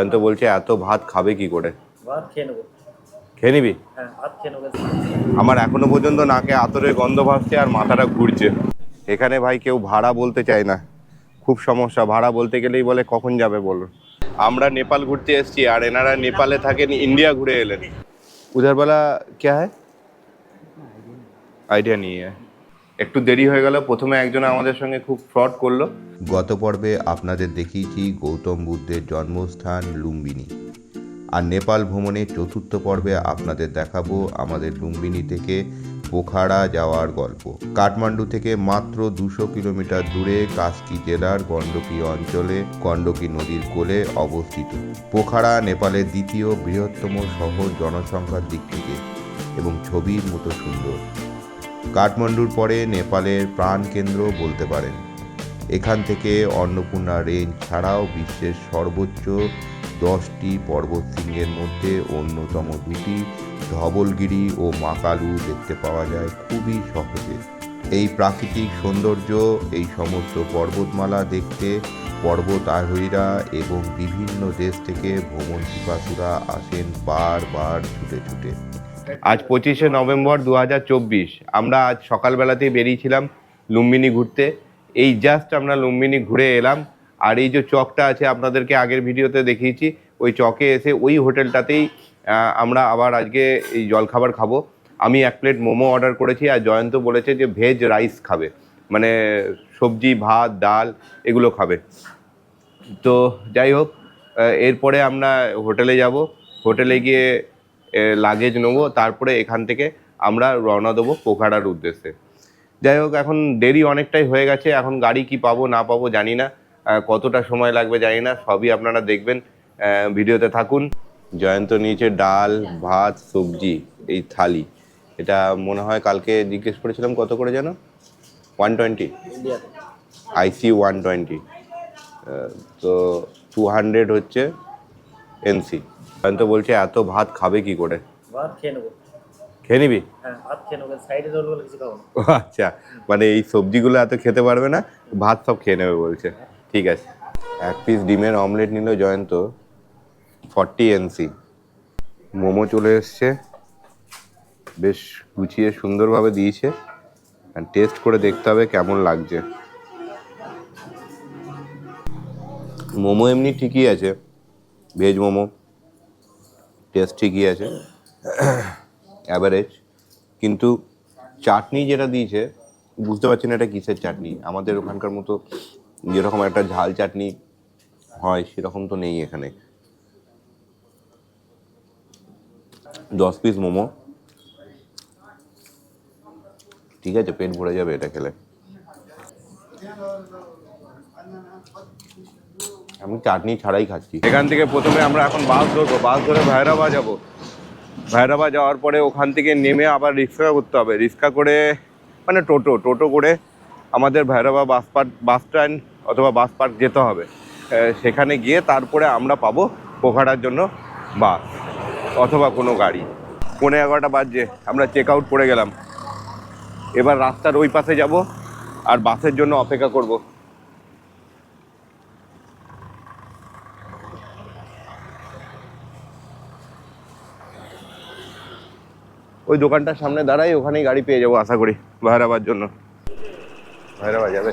আমি তো বলছি এত ভাত খাবে কি করে? ভাত খেয়ে নেবো। খেয়ে নিবি? হ্যাঁ, ভাত খেয়ে নেবো। আমার এখনো পর্যন্ত নাকে আতরের গন্ধ ভাসছে আর মাথাটা ঘুরছে। এখানে ভাই কেউ ভাড়া বলতে চায় না, খুব সমস্যা। ভাড়া বলতে গেলেই বলে কখন যাবে বলুন। আমরা নেপাল ঘুরতে এসেছি আর এনারা নেপালে থাকেন, ইন্ডিয়া ঘুরে এলেন। উধারবেলা কে হ্যায় আইডিয়া নিয়ে একটু দেরি হয়ে গেল। প্রথমে একজন আমাদের সঙ্গে খুব ফ্রড করলো। গত পর্বে আপনাদের দেখিয়েছি গৌতম বুদ্ধের জন্মস্থান লুম্বিনী, আর নেপাল ভ্রমণের চতুর্থ পর্বে আপনাদের দেখাবো আমাদের লুম্বিনী থেকে পোখারা যাওয়ার গল্প। কাঠমান্ডু থেকে মাত্র 200 কিলোমিটার দূরে কাস্কি জেলার গণ্ডকী অঞ্চলে গণ্ডকী নদীর কোলে অবস্থিত পোখারা নেপালের দ্বিতীয় বৃহত্তম শহর জনসংখ্যার দিক থেকে এবং ছবির মতো সুন্দর। কাঠমান্ডুর পরে নেপালের প্রাণকেন্দ্র বলতে পারেন। এখান থেকে অন্নপূর্ণা রেঞ্জ ছাড়াও বিশ্বের সর্বোচ্চ 10টি পর্বতশৃঙ্গের মধ্যে অন্যতম দুটি ধবলগিরি ও মাকালু দেখতে পাওয়া যায় খুবই সহজে। এই প্রাকৃতিক সৌন্দর্য, এই সমস্ত পর্বতমালা দেখতে পর্বতারোহীরা এবং বিভিন্ন দেশ থেকে ভ্রমণ পিপাসুরা আসেন বারবার ছুটে ছুটে। আজ 25শে নভেম্বর 2024। আমরা আজ সকালবেলাতেই বেরিয়েছিলাম লুম্বিনী ঘুরতে। এই জাস্ট আমরা লুম্বিনী ঘুরে এলাম। আর এই যে চকটা আছে আপনাদেরকে আগের ভিডিওতে দেখিয়েছি, ওই চকে এসে ওই হোটেলটাতেই আমরা আবার আজকে এই জলখাবার খাবো। আমি 1 প্লেট মোমো অর্ডার করেছি আর জয়ন্ত বলেছে যে ভেজ রাইস খাবে, মানে সবজি ভাত ডাল এগুলো খাবে। তো যাই হোক, এরপরে আমরা হোটেলে যাব। হোটেলে গিয়ে লাগেজ নেবো, তারপরে এখান থেকে আমরা রওনা দেবো পোখারার উদ্দেশ্যে। যাই হোক, এখন দেরি অনেকটাই হয়ে গেছে। এখন গাড়ি কি পাবো না পাবো জানি না, কতটা সময় লাগবে জানি না, সবই আপনারা দেখবেন, ভিডিওতে থাকুন। জয়ন্ত নিয়েছে ডাল ভাত সবজি এই থালি। এটা মনে হয় কালকে জিজ্ঞেস করেছিলাম কত করে যেন, 120 ইন্ডিয়াতে আইসি 120, তো 200 হচ্ছে এনসি। জয়ন্ত বলছে এত ভাত খাবে কি করে? ভাত খেয়ে নেবো। খেয়ে নিবি? হ্যাঁ, ভাত খেয়ে নেবো। সাইডে রোলগুলো কিছু খাবো না। ও আচ্ছা, মানে এই সবজিগুলো এত খেতে পারবে না, ভাত সব খেয়ে নেবে বলছে। ঠিক আছে। 1 পিস ডিমের অমলেট নিল জয়ন্ত, 40 এনসি। মোমো চলে এসছে, বেশ গুছিয়ে সুন্দরভাবে দিয়েছে। টেস্ট করে দেখতে হবে কেমন লাগছে। মোমো এমনি ঠিকই আছে, ভেজ মোমো টেস্ট ঠিকই আছে, অ্যাভারেজ। কিন্তু চাটনি যেটা দিয়েছে বুঝতে পারছি না এটা কিসের চাটনি। আমাদের ওখানকার মতো যেরকম একটা ঝাল চাটনি হয় সেরকম তো নেই এখানে। 10 পিস মোমো, ঠিক আছে, পেট ভরে যাবে এটা খেলে। আমি চাটনি ছাড়াই খাচ্ছি। এখান থেকে প্রথমে আমরা এখন বাস ধরবো, বাস ধরে ভাইরাবাদ যাবো। ভাইরাবাদ যাওয়ার পরে ওখান থেকে নেমে আবার রিক্সা করতে হবে। রিক্সা করে মানে টোটো করে আমাদের ভাইরাবাদ বাস স্ট্যান্ড অথবা বাস পার্ক যেতে হবে। সেখানে গিয়ে তারপরে আমরা পাবো পোখারার জন্য বাস অথবা কোনো গাড়ি। 11:15 বাজছে, আমরা চেক আউট করে গেলাম। এবার রাস্তার ওই পাশে যাব আর বাসের জন্য অপেক্ষা করব। ওই দোকানটার সামনে দাঁড়াই, ওখানেই গাড়ি পেয়ে যাবো আশা করি ভাইরাবাদ জন্য। ভাইরাবাদ যাবে?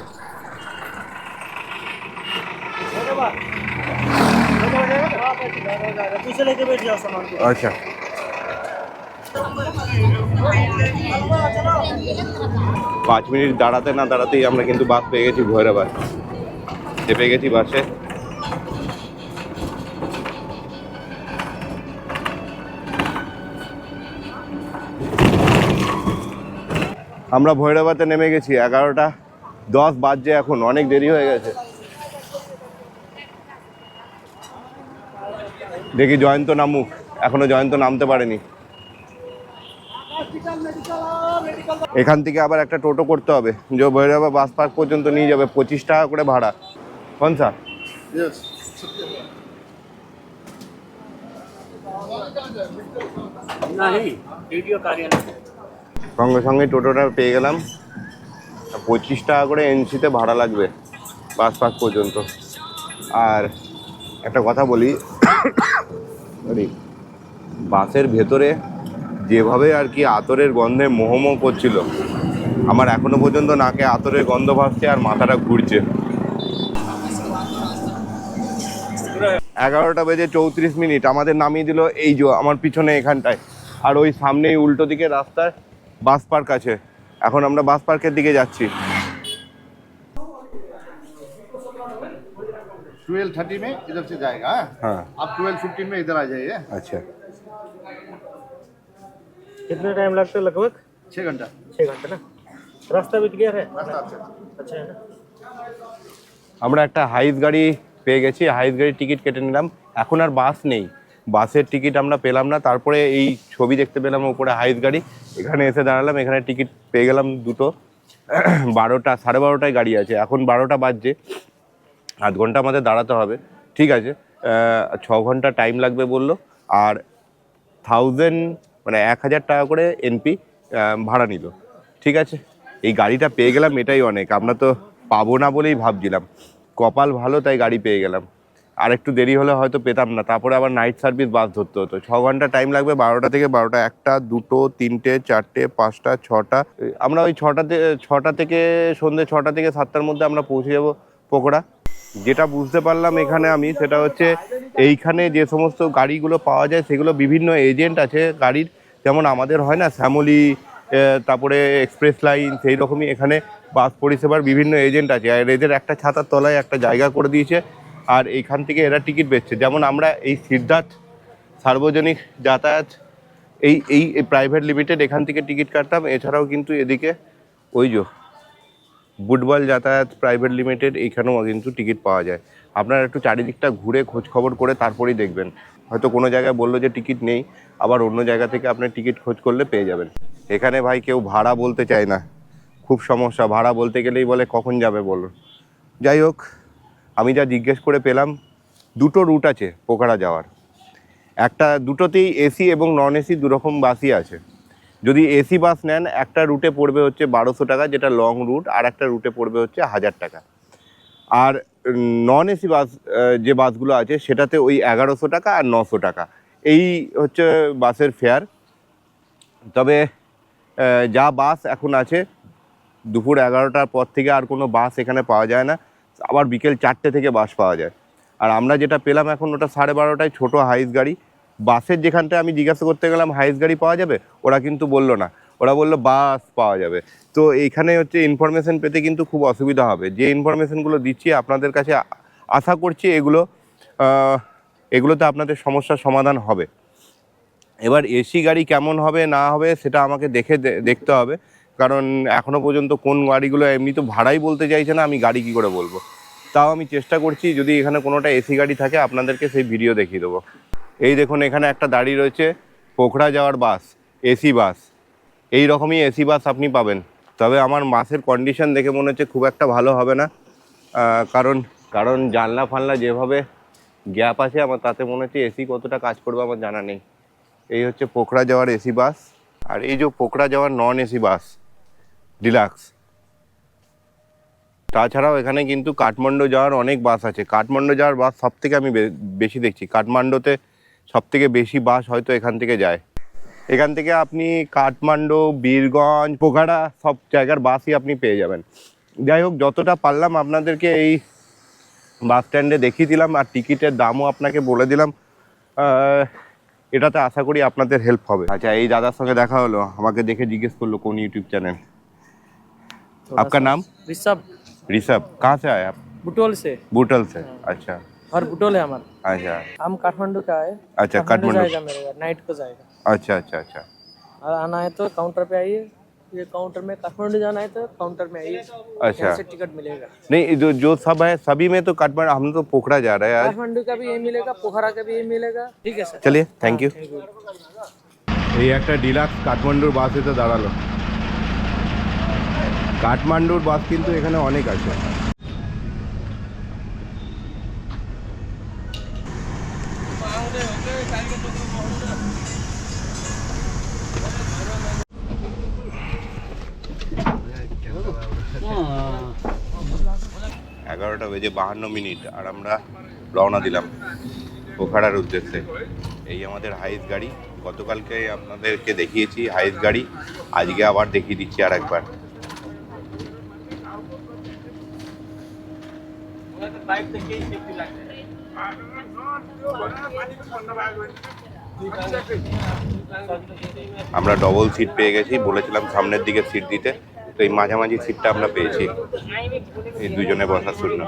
আচ্ছা, 5 মিনিট দাঁড়াতে না দাঁড়াতেই আমরা কিন্তু বাস পেয়ে গেছি ভৈরবাদ। চেপে গেছি বাসে। আমরা ভৈরবাদে নেমে গেছি। 11:10 বাজছে, এখন অনেক দেরি হয়ে গেছে। দেখি জয়ন্ত নামুক, এখনো জয়ন্ত নামতে পারেনি। এখান থেকে আবার একটা টোটো করতে হবে, যে ভৈরবাদ বাস পার্ক পর্যন্ত নিয়ে যাবে। 25 টাকা করে ভাড়া। কোনসা? সঙ্গে সঙ্গে টোটোটা পেয়ে গেলাম। 25 টাকা করে এনসিতে ভাড়া লাগবে বাস পার্ক পর্যন্ত। আর একটা কথা বলি, আরে বাসের ভেতরে যেভাবে আর কি আতরের গন্ধে মোহমোহ করছিল, আমার এখনো পর্যন্ত নাকে আতরের গন্ধ ভাসছে আর মাথাটা ঘুরছে। 11:34 আমাদের নামিয়ে দিল এই যে আমার পিছনে এখানটায়, আর ওই সামনেই উল্টো দিকে রাস্তায় বাস পার্ক আছে। এখন আমরা বাস পার্কের দিকে যাচ্ছি। 12:30 में इधर से जाएगा। हाँ। आप 12:15 में इधर आ जाइए। अच्छा, कितना टाइम लगता है लगभग? 6 घंटा 6 घंटे ना। रास्ता भी क्लियर है? रास्ता अच्छा है। अच्छा है ना। আমরা একটা হাইস গাড়ি পেয়ে গেছি, হাইস গাড়ির টিকিট কেটে নিলাম। এখন আর বাস নেই, বাসের টিকিট আমরা পেলাম না। তারপরে এই ছবি দেখতে পেলাম উপরে হাইস গাড়ি, এখানে এসে দাঁড়ালাম, এখানে টিকিট পেয়ে গেলাম দুটো। 12টা 12:30টায় গাড়ি আছে, এখন 12টা বাজছে, আধ ঘন্টা আমাদের দাঁড়াতে হবে। ঠিক আছে, 6 ঘন্টা টাইম লাগবে বললো। আর 1000 টাকা করে এনপি ভাড়া নিল। ঠিক আছে, এই গাড়িটা পেয়ে গেলাম, এটাই অনেক। আমরা তো পাবো না বলেই ভাবছিলাম, কপাল ভালো তাই গাড়ি পেয়ে গেলাম। আর একটু দেরি হলে হয়তো পেতাম না, তারপরে আবার নাইট সার্ভিস বাস ধরতে হতো। 6 ঘন্টা টাইম লাগবে, 12টা থেকে 12টা, 1টা 2টো 3টে 4টে 5টা 6টা। আমরা ওই 6টা থেকে সন্ধ্যে 6টা থেকে 7টার মধ্যে আমরা পৌঁছে যাবো পকোড়া। যেটা বুঝতে পারলাম এখানে আমি, সেটা হচ্ছে এইখানে যে সমস্ত গাড়িগুলো পাওয়া যায় সেগুলো বিভিন্ন এজেন্ট আছে গাড়ির, যেমন আমাদের হয় না শ্যামলী, তারপরে এক্সপ্রেস লাইন, সেই রকমই এখানে বাস পরিষেবার বিভিন্ন এজেন্ট আছে। আর এদের একটা ছাতার তলায় একটা জায়গা করে দিয়েছে, আর এইখান থেকে এরা টিকিট বেচছে। যেমন আমরা এই সিদ্ধার্থ সার্বজনিক যাতায়াত এই প্রাইভেট লিমিটেড এখান থেকে টিকিট কাটতাম। এছাড়াও কিন্তু এদিকে ওই যে বুটবল যাতায়াত প্রাইভেট লিমিটেড, এইখানেও কিন্তু টিকিট পাওয়া যায়। আপনারা একটু চারিদিকটা ঘুরে খোঁজ খবর করে তারপরেই দেখবেন। হয়তো কোনো জায়গায় বললো যে টিকিট নেই, আবার অন্য জায়গা থেকে আপনি টিকিট খোঁজ করলে পেয়ে যাবেন। এখানে ভাই কেউ ভাড়া বলতে চায় না, খুব সমস্যা। ভাড়া বলতে গেলেই বলে কখন যাবে বলো। যাই হোক, আমি যা জিজ্ঞেস করে পেলাম, দুটো রুট আছে পোখারা যাওয়ার। দুটোতেই এসি এবং নন এসি দুরকম বাসই আছে। যদি এসি বাস নেন, একটা রুটে পড়বে হচ্ছে 1200 টাকা, যেটা লং রুট, আর একটা রুটে পড়বে হচ্ছে 1000 টাকা। আর নন এসি বাস যে বাসগুলো আছে সেটাতে ওই 1100 টাকা আর 900 টাকা, এই হচ্ছে বাসের ফেয়ার। তবে যা বাস এখন আছে, দুপুর 11টার পর থেকে আর কোনো বাস এখানে পাওয়া যায় না, আবার বিকেল 4টে থেকে বাস পাওয়া যায়। আর আমরা যেটা পেলাম এখন, ওটা 12:30টায় ছোটো হাইস গাড়ি। বাসের যেখানটায় আমি জিজ্ঞাসা করতে গেলাম হাইস গাড়ি পাওয়া যাবে, ওরা কিন্তু বললো না, ওরা বললো বাস পাওয়া যাবে। তো এইখানে হচ্ছে ইনফরমেশন পেতে কিন্তু খুব অসুবিধা হবে। যে ইনফরমেশনগুলো দিচ্ছি আপনাদের কাছে, আশা করছি এগুলোতে আপনাদের সমস্যার সমাধান হবে। এবার এসি গাড়ি কেমন হবে না হবে সেটা আমাকে দেখতে হবে, কারণ এখনও পর্যন্ত কোন গাড়িগুলো এমনি তো ভাড়াই বলতে চাইছে না, আমি গাড়ি কী করে বলবো। তাও আমি চেষ্টা করছি, যদি এখানে কোনোটা এসি গাড়ি থাকে আপনাদেরকে সেই ভিডিও দেখিয়ে দেবো। এই দেখুন, এখানে একটা দাঁড়িয়ে রয়েছে পোখরা যাওয়ার বাস, এসি বাস। এই রকমই এসি বাস আপনি পাবেন। তবে আমার বাসের কন্ডিশন দেখে মনে হচ্ছে খুব একটা ভালো হবে না, কারণ জানলা ফানলা যেভাবে গ্যাপ আছে, আমার তাতে মনে হচ্ছে এসি কতটা কাজ করবে আমার জানা নেই। এই হচ্ছে পোখরা যাওয়ার এসি বাস, আর এই যে পোখরা যাওয়ার নন এসি বাস ডিলাক্স। তাছাড়াও এখানে কিন্তু কাঠমান্ডু যাওয়ার অনেক বাস আছে। কাঠমান্ডু যাওয়ার বাস সব থেকে আমি বেশি দেখছি, কাঠমান্ডুতে সব থেকে বেশি বাস হয়তো এখান থেকে যায়। এখান থেকে আপনি কাঠমান্ডু, বীরগঞ্জ, পোখারা সব জায়গার বাসই আপনি পেয়ে যাবেন। যাই হোক, যতটা পারলাম আপনাদেরকে এই বাস স্ট্যান্ডে দেখিয়ে দিলাম, আর টিকিটের দামও আপনাকে বলে দিলাম। এটাতে আশা করি আপনাদের হেল্প হবে। আচ্ছা, এই দাদার সঙ্গে দেখা হলো, আমাকে দেখে জিজ্ঞেস করলো কোন ইউটিউব চ্যানেल। आपका नाम? ऋषभ। कहाँ से आए आप? बुटोल से। बूटल से। अच्छा और बुटोल है हमारा। अच्छा हम काठमांडू का है। अच्छा, काठमांडू जाएगा मेरे घर, नाइट को जाएगा। अच्छा अच्छा अच्छा। और आना है तो काउंटर पे आइए, ये काउंटर में काठमांडू जाना है तो काउंटर में आइए, अच्छा। यहाँ से टिकट मिलेगा। नहीं, जो सब है सभी में तो काठमांडू, हम तो पोखरा जा रहे हैं आज। काठमांडू का भी ये मिलेगा, पोखरा का भी ये मिलेगा। ठीक है सर, चलिए, थैंक यू। Thank you. এই একটা ডিলাক্স কাঠমান্ডুর বাস এসে দাঁড়ালো। কাঠমান্ডুর বাস কিন্তু এখানে অনেক আছে। हाँ। 11:52 আর আমরা রওনা দিলাম। পোখারার উদ্দেশ্যে। এই আমাদের হাইস গাড়ি, গতকালকে আপনাদেরকে দেখিয়েছি হাইস গাড়ি, আজকে আবার দেখিয়ে দিচ্ছি আর একবার। আমরা ডবল সিট পেয়ে গেছি, বলেছিলাম সামনের দিকে সিট দিতে, তো এই মাঝামাঝি সিটটা আমরা পেয়েছি এই দুজনে বসার জন্য।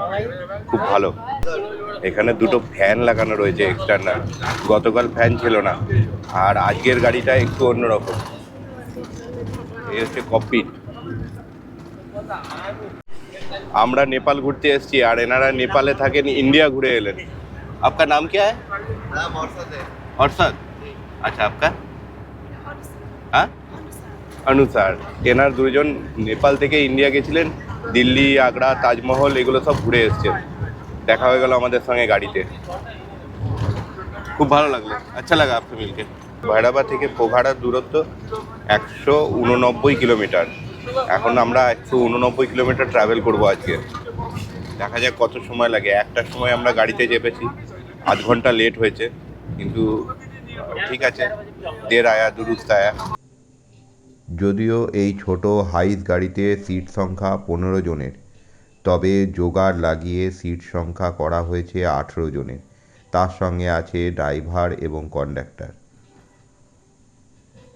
খুব ভালো। এখানে দুটো ফ্যান লাগানো রয়েছে এক্সটার্নাল, গতকাল ফ্যান ছিল না, আর আজকের গাড়িটা একটু অন্যরকম। এই হচ্ছে ককপিট। আমরা নেপাল ঘুরতে এসেছি আর এনারা নেপালে থাকেন, ইন্ডিয়া ঘুরে এলেন। आपका नाम क्या है? नाम औरसत है। अरशद। अच्छा, आपका? हाँ, অনুসার। এনার দুজন নেপাল থেকে ইন্ডিয়া গেছিলেন, দিল্লি, আগ্রা, তাজমহল এগুলো সব ঘুরে এসছেন। দেখা হয়ে গেল আমাদের সঙ্গে গাড়িতে, খুব ভালো লাগলো। আচ্ছা লাগা আপনি মিলকে। ভৈরবা থেকে পোখারার দূরত্ব 189 কিলোমিটার। এখন আমরা 189 কিলোমিটার ট্রাভেল করবো আজকে। দেখা যাক কত সময় লাগে। একটার সময় আমরা গাড়িতে চেপেছি, আধ ঘন্টা লেট হয়েছে, কিন্তু ঠিক আছে, দের আয়া দুরুস্ত আয়া। যদিও এই ছোট হাইস গাড়িতে সিট সংখ্যা 15 জনের, তবে জোগাড় লাগিয়ে সিট সংখ্যা করা হয়েছে 18 জনের। তার সঙ্গে আছে ড্রাইভার এবং কন্ডাক্টর।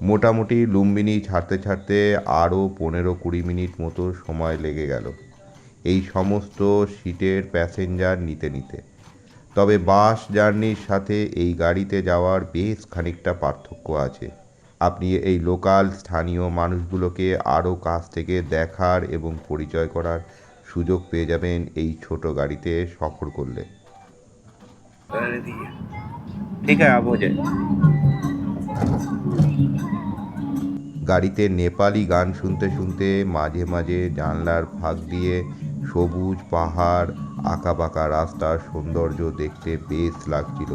মোটামুটি লুম্বিনী ছাড়তে ছাড়তে আরও 15-20 মিনিট মতো সময় লেগে গেল এই সমস্ত সিটের প্যাসেঞ্জার নিতে নিতে। তবে বাস জার্নির সাথে এই গাড়িতে যাওয়ার বেশ খানিকটা পার্থক্য আছে। আপনি এই লোকাল স্থানীয় মানুষগুলোকে আরও কাছ থেকে দেখার এবং পরিচয় করার সুযোগ পেয়ে যাবেন এই ছোট গাড়িতে সফর করলে। ঠিক আছে, আপ হো যায়। গাড়িতে নেপালি গান শুনতে শুনতে মাঝে মাঝে জানলার ফাঁক দিয়ে সবুজ পাহাড়, আঁকাবাঁকা রাস্তার সৌন্দর্য দেখতে বেশ লাগছিল।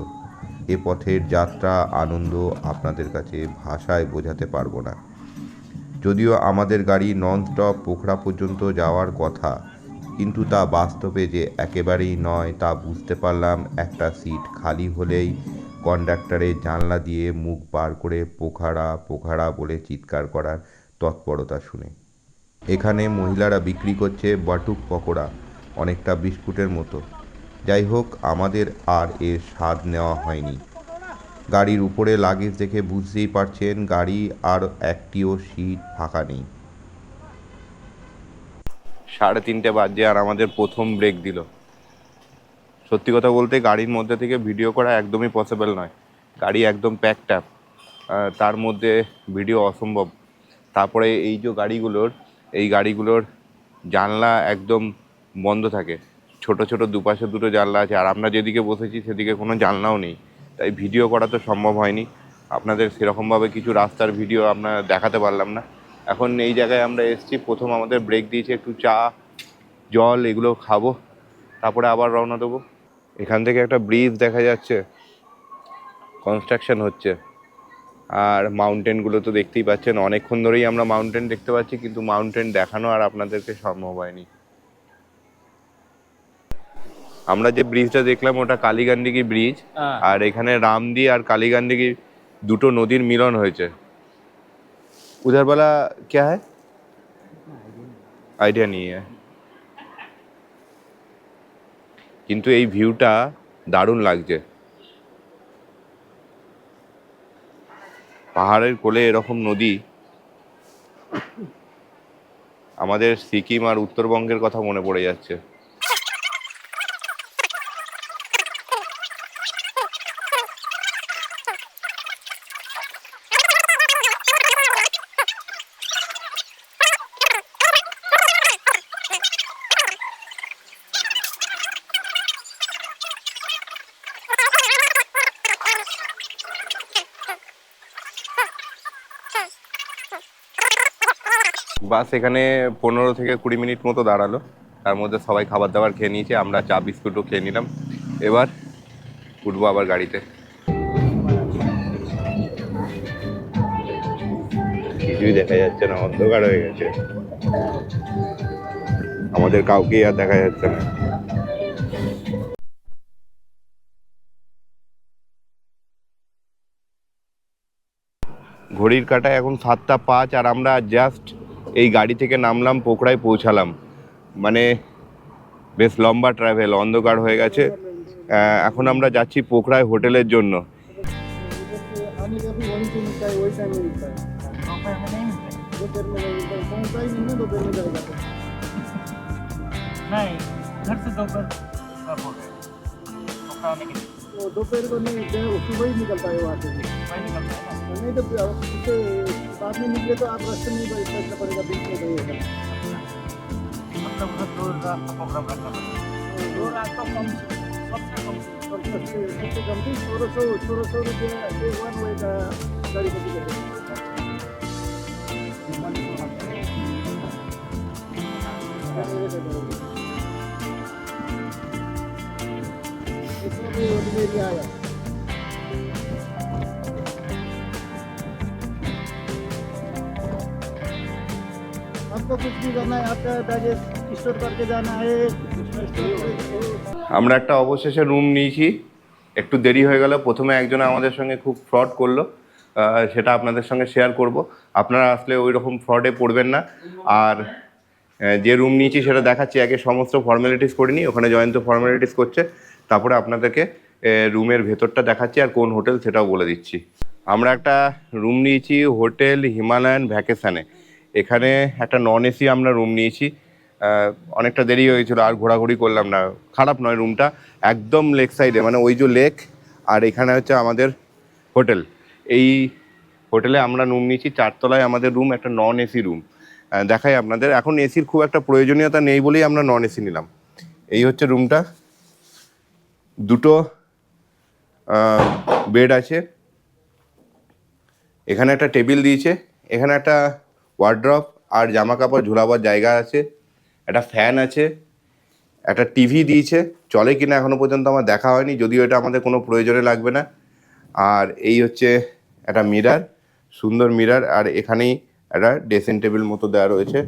এ পথের যাত্রা আনন্দ আপনাদের কাছে ভাষায় বোঝাতে পারবো না। যদিও আমাদের গাড়ি ননস্টপ পোখরা পর্যন্ত যাওয়ার কথা, কিন্তু তা বাস্তবে যে একেবারেই নয় তা বুঝতে পারলাম একটা সিট খালি হলেই কন্ডাক্টরের জানলা দিয়ে মুখ বার করে পোখারা পোখারা বলে চিৎকার করার তৎপরতা শুনে। এখানে মহিলারা বিক্রি করছে বাটুক পকোড়া, অনেকটা বিস্কুটের মতো। যাই হোক, আমাদের আর এর স্বাদ নেওয়া হয়নি। গাড়ির উপরে লাগেজ দেখে বুঝতেই পারছেন গাড়ি আর একটিও সিট ফাঁকা নেই। 3:30 বাজে আর আমাদের প্রথম ব্রেক দিল। সত্যি কথা বলতে গাড়ির মধ্যে থেকে ভিডিও করা একদমই পসিবল নয়, গাড়ি একদম প্যাকড আপ, তার মধ্যে ভিডিও অসম্ভব। তারপরে এই গাড়িগুলোর জানলা একদম বন্ধ থাকে, ছোট ছোট দুপাশে দুটো জানলা আছে, আর আমরা যেদিকে বসেছি সেদিকে কোনো জানলাও নেই, তাই ভিডিও করা তো সম্ভব হয়নি। আপনাদের সেরকমভাবে কিছু রাস্তার ভিডিও আমরা দেখাতে পারলাম না। এখন এই জায়গায় আমরা এসেছি, প্রথম আমাদের ব্রেক দিয়েছে, একটু চা জল এগুলো খাবো, তারপরে আবার রওনা দেবো। এখান থেকে একটা ব্রিজ দেখা যাচ্ছে, কনস্ট্রাকশন হচ্ছে। আর মাউন্টেনগুলো তো দেখতেই পাচ্ছেন, অনেকক্ষণ ধরেই আমরা মাউন্টেন দেখতে পাচ্ছি, কিন্তু মাউন্টেন দেখানো আর আপনাদেরকে সম্ভব হয়নি। আমরা যে ব্রিজটা দেখলাম ওটা কালীগান্ডিকি ব্রিজ, আর এখানে রামদি আর কালীগান্ডিকি দুটো নদীর মিলন হয়েছে। উধার वाला क्या है, আইডিয়া नहीं है, কিন্তু এই ভিউটা দারুণ লাগছে। পাহাড়ের কোলে এরকম নদী, আমাদের সিকিম আর উত্তরবঙ্গের কথা মনে পড়ে যাচ্ছে। বাস এখানে 15 থেকে 20 মিনিট মতো দাঁড়ালো, তার মধ্যে সবাই খাবার দাবার খেয়ে নিয়েছে, আমরা চা বিস্কুটও খেয়ে নিলাম। এবার উঠবো আবার গাড়িতে। কিছুই দেখা যাচ্ছে না, অন্ধকার হয়ে গেছে, আমাদের কাউকেই আর দেখা যাচ্ছে না। ঘড়ির কাঁটায় এখন 7:05 আর আমরা জাস্ট এই গাড়ি থেকে নামলাম, পোখরায় পৌঁছালাম। মানে বেশ লম্বা ট্রাভেল, অন্ধকার হয়ে গেছে। এখন আমরা যাচ্ছি পোখরায় হোটেলের জন্য। आने का भी वहीं से मिलता है, वही टाइम में मिलता है। दोपहर में नहीं मिलता है। दोपहर में नहीं मिलता है, पहुंचता ही नहीं है, दोपहर में जाएगा तो। नहीं, घर से दोपहर कब हो गया पोखरा आने के लिए तो दोपहर को नहीं, सुबह ही निकलता है वहाँ से भी। वही निकलता है ना। नहीं तो उसके बाद में निकले तो आप रास्ते में ही बैठना पड़ेगा, बीच में रहेगा। मतलब उधर 2 रात का प्रोग्राम रखना पड़ेगा। 2 रात का कम से सबसे कम सबसे कम थी 1600 रुपये से वन वे का गाड़ी का टिकट है। इसमें भी होटल एरिया आया। आपको कुछ भी करना है, आपका बैगेज स्टोर करके जाना है। আমরা একটা অবশেষে রুম নিয়েছি। একটু দেরি হয়ে গেল, প্রথমে একজন আমাদের সঙ্গে খুব ফ্রড করলো, সেটা আপনাদের সঙ্গে শেয়ার করব। আপনারা আসলে ওই রকম ফ্রডে পড়বেন না। আর যে রুম নিয়েছি সেটা দেখাচ্ছি, আগে সমস্ত ফর্মালিটিস করিনি, ওখানে জয়ন্ত ফর্মালিটিস করছে, তারপরে আপনাদেরকে রুমের ভেতরটা দেখাচ্ছি আর কোন হোটেল সেটাও বলে দিচ্ছি। আমরা একটা রুম নিয়েছি হোটেল হিমালয়ান ভ্যাকেশানে। এখানে একটা নন এসি আমরা রুম নিয়েছি। অনেকটা দেরি হয়ে গেছিলো, আর ঘোরাঘুরি করলাম না। খারাপ নয় রুমটা, একদম লেক সাইডে, মানে ওই যে লেক আর এখানে হচ্ছে আমাদের হোটেল। এই হোটেলে আমরা রুম নিয়েছি, 4 তলায় আমাদের রুম, একটা নন এসি রুম। দেখাই আপনাদের। এখন এসির খুব একটা প্রয়োজনীয়তা নেই বলেই আমরা নন এসি নিলাম। এই হচ্ছে রুমটা, 2টো বেড আছে, এখানে একটা টেবিল দিয়েছে, এখানে একটা ওয়ার্ড্রপ আর জামা কাপড় ঝোলাবার জায়গা আছে, একটা ফ্যান আছে, একটা টিভি দিয়েছে। চলে কিনা এখনো পর্যন্ত আমার দেখা হয়নি, যদিও এটা আমাদের কোনো প্রয়োজনে লাগবে না। আর এই হচ্ছে একটা মিরর, সুন্দর মিরর। আর এখানেই একটা ড্রেসিং টেবিল মতো দেওয়া রয়েছে,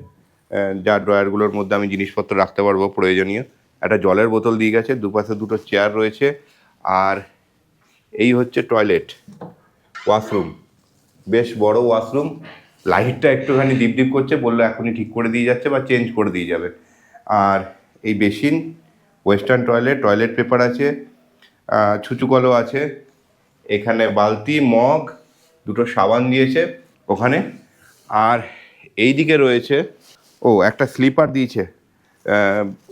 যার ড্রয়ারগুলোর মধ্যে আমি জিনিসপত্র রাখতে পারবো প্রয়োজনীয়। একটা জলের বোতল দিয়ে গেছে, দুপাশে 2টো চেয়ার রয়েছে। আর এই হচ্ছে টয়লেট, ওয়াশরুম, বেশ বড় ওয়াশরুম। লাইটটা একটুখানি ডিপ ডিপ করছে, বললো এখনই ঠিক করে দিয়ে যাচ্ছে বা চেঞ্জ করে দিয়ে যাবে। আর এই basin, western toilet, toilet paper আছে, ছুঁচু কলও আছে, এখানে বালতি, মগ, 2টো সাবান দিয়েছে ওখানে। আর এই দিকে রয়েছে একটা স্লিপার দিয়েছে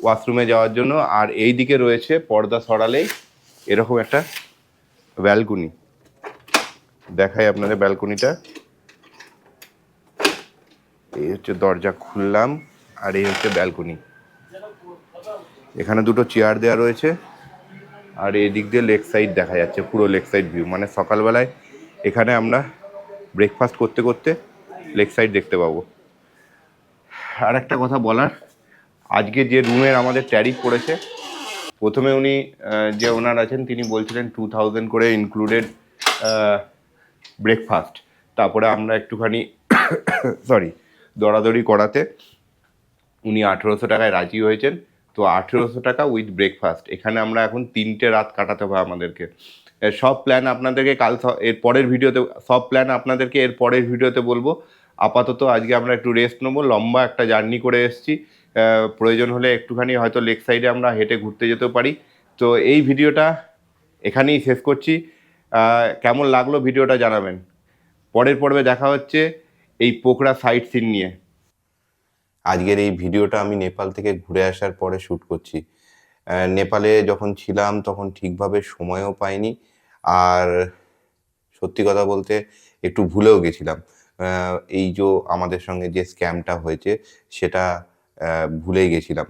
ওয়াশরুমে যাওয়ার জন্য। আর এই দিকে রয়েছে পর্দা সরালেই এরকম একটা ব্যালকনি। দেখাই আপনাদের ব্যালকনিটা। এই হচ্ছে দরজা খুললাম, আর এই হচ্ছে ব্যালকনি। এখানে 2টো চেয়ার দেওয়া রয়েছে, আর এই দিক দিয়ে লেক সাইড দেখা যাচ্ছে, পুরো লেক সাইড ভিউ। মানে সকালবেলায় এখানে আমরা ব্রেকফাস্ট করতে করতে লেক সাইড দেখতে পাবো। আর একটা কথা বলার, আজকে যে রুমের আমাদের ট্যারিফ পড়েছে, প্রথমে উনি যে ওনার আছেন তিনি বলছিলেন 2000 করে ইনক্লুডেড ব্রেকফাস্ট। তারপরে আমরা একটুখানি দরাদরি করাতে উনি 1800 টাকায় রাজি হয়েছেন। তো 1800 টাকা উইথ ব্রেকফাস্ট। এখানে আমরা এখন 3টে রাত কাটাতে হবে আমাদেরকে। সব প্ল্যান আপনাদেরকে এর পরের ভিডিওতে বলবো। আপাতত আজকে আমরা একটু রেস্ট নেবো, লম্বা একটা জার্নি করে এসেছি। প্রয়োজন হলে একটুখানি হয়তো লেক সাইডে আমরা হেঁটে ঘুরতে যেতে পারি। তো এই ভিডিওটা এখানেই শেষ করছি। কেমন লাগলো ভিডিওটা জানাবেন। পরের পর্বে দেখা হচ্ছে এই পোখরা সাইট সিন নিয়ে। আজকের এই ভিডিওটা আমি নেপাল থেকে ঘুরে আসার পরে শ্যুট করছি। নেপালে যখন ছিলাম তখন ঠিকভাবে সময়ও পাইনি, আর সত্যি কথা বলতে একটু ভুলেও গেছিলাম। এই যে আমাদের সঙ্গে যে স্ক্যামটা হয়েছে সেটা ভুলেই গেছিলাম।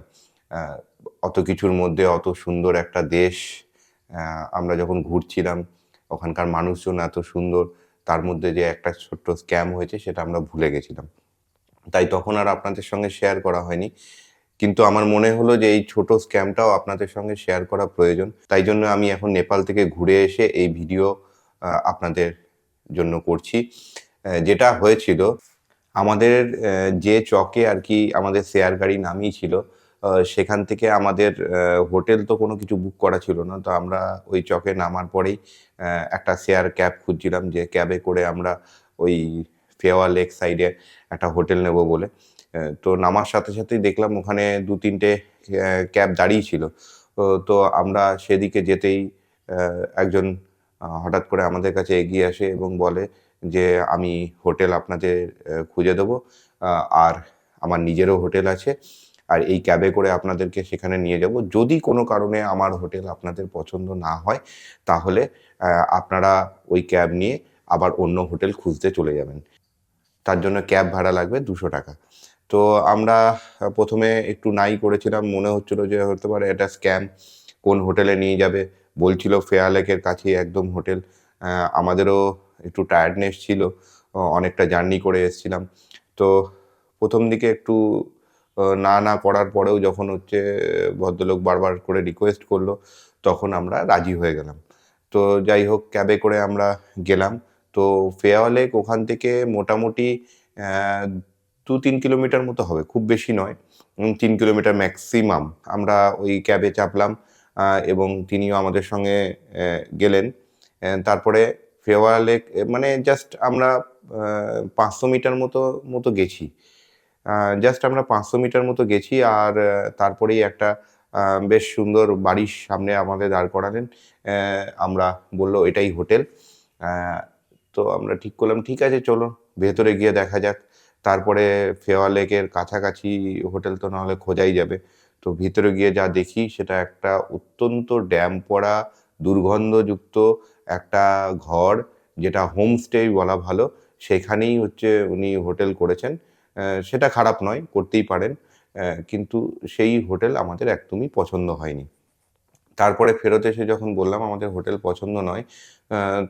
অত কিছুর মধ্যে অত সুন্দর একটা দেশ, আমরা যখন ঘুরছিলাম ওখানকার মানুষজন এত সুন্দর, তার মধ্যে যে একটা ছোট্ট স্ক্যাম হয়েছে সেটা আমরা ভুলে গেছিলাম। তাই তখন আর আপনাদের সঙ্গে শেয়ার করা হয়নি। কিন্তু আমার মনে হলো যে এই ছোট স্ক্যামটাও আপনাদের সঙ্গে শেয়ার করা প্রয়োজন। তাই জন্য আমি এখন নেপাল থেকে ঘুরে এসে এই ভিডিও আপনাদের জন্য করছি। যেটা হয়েছিল, আমাদের যে চকে আর কি আমাদের শেয়ার গাড়ি নামিয়েছিল, সেখান থেকে আমাদের হোটেল তো কোনো কিছু বুক করা ছিল না। তো আমরা ওই চকে নামার পরেই একটা শেয়ার ক্যাব খুঁজছিলাম, যে ক্যাবে করে আমরা ওই ফেওয়া লেক সাইডে একটা হোটেল নেব বলে। তো নামার সাথে সাথেই দেখলাম ওখানে 2-3টে ক্যাব দাঁড়িয়ে ছিল। তো আমরা সেদিকে যেতেই একজন হঠাৎ করে আমাদের কাছে এগিয়ে আসে এবং বলে যে আমি হোটেল আপনাদের খুঁজে দেবো, আর আমার নিজেরও হোটেল আছে, আর এই ক্যাবে করে আপনাদেরকে সেখানে নিয়ে যাব। যদি কোনো কারণে আমার হোটেল আপনাদের পছন্দ না হয় তাহলে আপনারা ওই ক্যাব নিয়ে আবার অন্য হোটেল খুঁজতে চলে যাবেন। তার জন্য ক্যাব ভাড়া লাগবে 200 টাকা। তো আমরা প্রথমে একটু নাই করেছিলাম, মনে হচ্ছিল যে হতে পারে এটা স্ক্যাম, কোন হোটেলে নিয়ে যাবে। বলছিল ফেয়া লেকের কাছেই একদম হোটেল। আমাদেরও একটু টায়ার্ডনেস ছিল, অনেকটা জার্নি করে এসেছিলাম। তো প্রথম দিকে একটু না করার পরেও যখন হচ্ছে ভদ্রলোক বারবার করে রিকোয়েস্ট করলো তখন আমরা রাজি হয়ে গেলাম। তো যাই হোক, ক্যাবে করে আমরা গেলাম। তো ফেয়া লেক ওখান থেকে মোটামুটি 2-3 কিলোমিটার মতো হবে, খুব বেশি নয়, 3 কিলোমিটার ম্যাক্সিমাম। আমরা ওই ক্যাবে চাপলাম এবং তিনিও আমাদের সঙ্গে গেলেন। তারপরে ফেওয়া লেক মানে জাস্ট আমরা 500 মিটার মতো গেছি। জাস্ট আমরা 500 মিটার মতো গেছি, আর তারপরেই একটা বেশ সুন্দর বাড়ির সামনে আমাদের দাঁড় করালেন। আমরা বললো এটাই হোটেল। তো আমরা ঠিক করলাম ঠিক আছে চলো ভেতরে গিয়ে দেখা যাক। তারপরে ফেওয়া লেকের কাছাকাছি হোটেল তো নাহলে খোঁজাই যাবে। তো ভিতরে গিয়ে যা দেখি সেটা একটা অত্যন্ত ড্যাম পড়া, দুর্গন্ধযুক্ত একটা ঘর, যেটা হোমস্টেই বলা ভালো। সেখানেই হচ্ছে উনি হোটেল করেছেন। সেটা খারাপ নয়, করতেই পারেন, কিন্তু সেই হোটেল আমাদের একদমই পছন্দ হয়নি। তারপরে ফেরত এসে যখন বললাম আমাদের হোটেল পছন্দ নয়,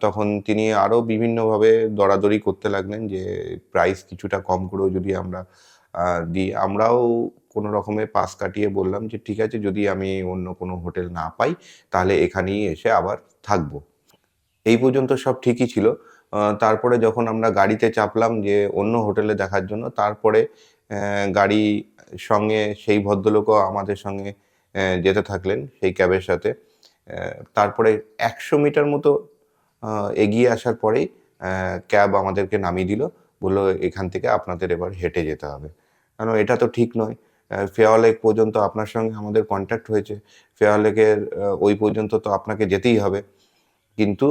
তখন তিনি আরও বিভিন্নভাবে দরাদরি করতে লাগলেন যে প্রাইস কিছুটা কম করেও যদি আমরা দিই। আমরাও কোনো রকমে পাশ কাটিয়ে বললাম যে ঠিক আছে, যদি আমি অন্য কোনো হোটেল না পাই তাহলে এখানেই এসে আবার থাকবো। এই পর্যন্ত সব ঠিকই ছিল। তারপরে যখন আমরা গাড়িতে চাপলাম যে অন্য হোটেলে দেখার জন্য, তারপরে গাড়ির সঙ্গে সেই ভদ্রলোকও আমাদের সঙ্গে যেতে থাকলেন সেই ক্যাবের সাথে। তারপরে 100 মিটার মতো এগিয়ে আসার পরেই ক্যাব আমাদেরকে নামিয়ে দিল, বললো এখান থেকে আপনাদের এবার হেঁটে যেতে হবে। কারণ এটা তো ঠিক নয়। ফেওয়া লেক পর্যন্ত আপনার সঙ্গে আমাদের কন্ট্যাক্ট হয়েছে, ফেওয়া লেকের ওই পর্যন্ত তো আপনাকে যেতেই হবে। কিন্তু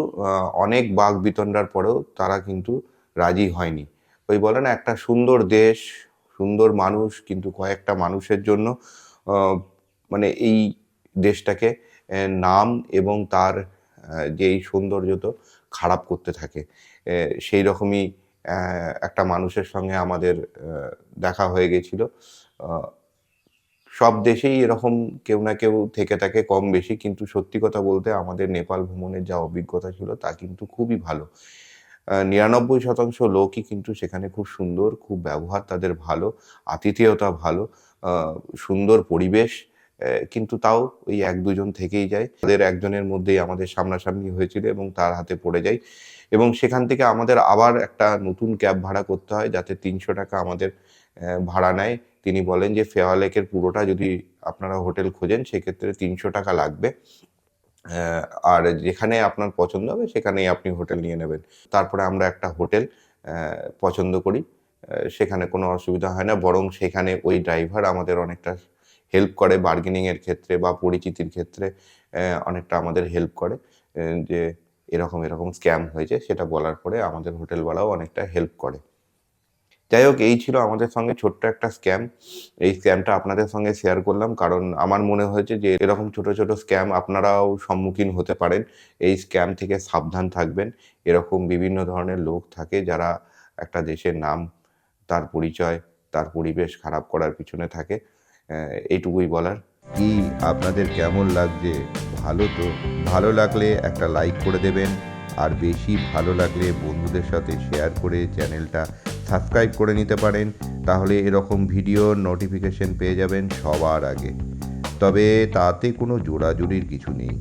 অনেক বাক বিতণ্ডার পরেও তারা কিন্তু রাজি হয়নি। ওই বলে না, একটা সুন্দর দেশ, সুন্দর মানুষ, কিন্তু কয়েকটা মানুষের জন্য মানে এই দেশটাকে নাম এবং তার যেই সৌন্দর্যতা খারাপ করতে থাকে। সেই রকমই একটা মানুষের সঙ্গে আমাদের দেখা হয়ে গেছিল। সব দেশেই এরকম কেউ না কেউ থেকে থাকে কম বেশি, কিন্তু সত্যি কথা বলতে আমাদের নেপাল ভ্রমণের যা অভিজ্ঞতা ছিল তা কিন্তু খুবই ভালো। 99% লোকই কিন্তু সেখানে খুব সুন্দর, খুব ব্যবহার তাদের ভালো, আতিথেয়তা ভালো, সুন্দর পরিবেশ। কিন্তু তাও ওই 1-2 জন থেকেই যায়। তাদের একজনের মধ্যেই আমাদের সামনাসামনি হয়েছিল এবং তার হাতে পড়ে যাই, এবং সেখান থেকে আমাদের আবার একটা নতুন ক্যাব ভাড়া করতে হয় যাতে 300 টাকা আমাদের ভাড়া নেয়। তিনি বলেন যে ফেওয়া লেকের পুরোটা যদি আপনারা হোটেল খোঁজেন সেক্ষেত্রে 300 টাকা লাগবে, আর যেখানে আপনার পছন্দ হবে সেখানেই আপনি হোটেল নিয়ে নেবেন। তারপরে আমরা একটা হোটেল পছন্দ করি। সেখানে কোনো অসুবিধা হয় না, বরং সেখানে ওই ড্রাইভার আমাদের অনেকটা হেল্প করে বার্গেনিংয়ের ক্ষেত্রে বা পরিচিতির ক্ষেত্রে, অনেকটা আমাদের হেল্প করে যে এরকম স্ক্যাম হয়েছে সেটা বলার পরে আমাদের হোটেলওয়ালাও অনেকটা হেল্প করে। যাই হোক, এই ছিল আমাদের সঙ্গে ছোট্ট একটা স্ক্যাম। এই স্ক্যামটা আপনাদের সঙ্গে শেয়ার করলাম কারণ আমার মনে হয়েছে যে এরকম ছোট স্ক্যাম আপনারাও সম্মুখীন হতে পারেন। এই স্ক্যাম থেকে সাবধান থাকবেন। এরকম বিভিন্ন ধরনের লোক থাকে যারা একটা দেশের নাম, তার পরিচয়, তার পরিবেশ খারাপ করার পিছনে থাকে। এইটুকুই বলার। কি আপনাদের কেমন লাগছে? ভালো তো? ভালো লাগলে একটা লাইক করে দেবেন, আর বেশি ভালো লাগলে বন্ধুদের সাথে শেয়ার করে চ্যানেলটা সাবস্ক্রাইব করে নিতে পারেন। তাহলে এরকম ভিডিওর নোটিফিকেশন পেয়ে যাবেন সবার আগে। তবে তাতে কোনো জোড়াজুড়ির কিছু নেই।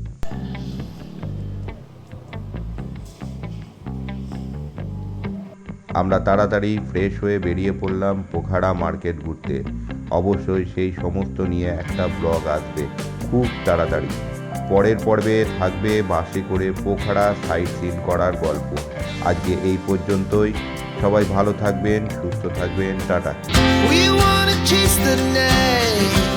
আমরা তাড়াতাড়ি ফ্রেশ হয়ে বেরিয়ে পড়লাম পোখারা মার্কেট ঘুরতে। অবশ্যই সেই সমস্ত নিয়ে একটা ব্লগ আসবে খুব তাড়াতাড়ি। পরের পর্বে থাকবে বাসে করে পোখারা সাইট সিন করার গল্প। আজকে এই পর্যন্তই। সবাই ভালো থাকবেন, সুস্থ থাকবেন, tata. We wanna chase the night.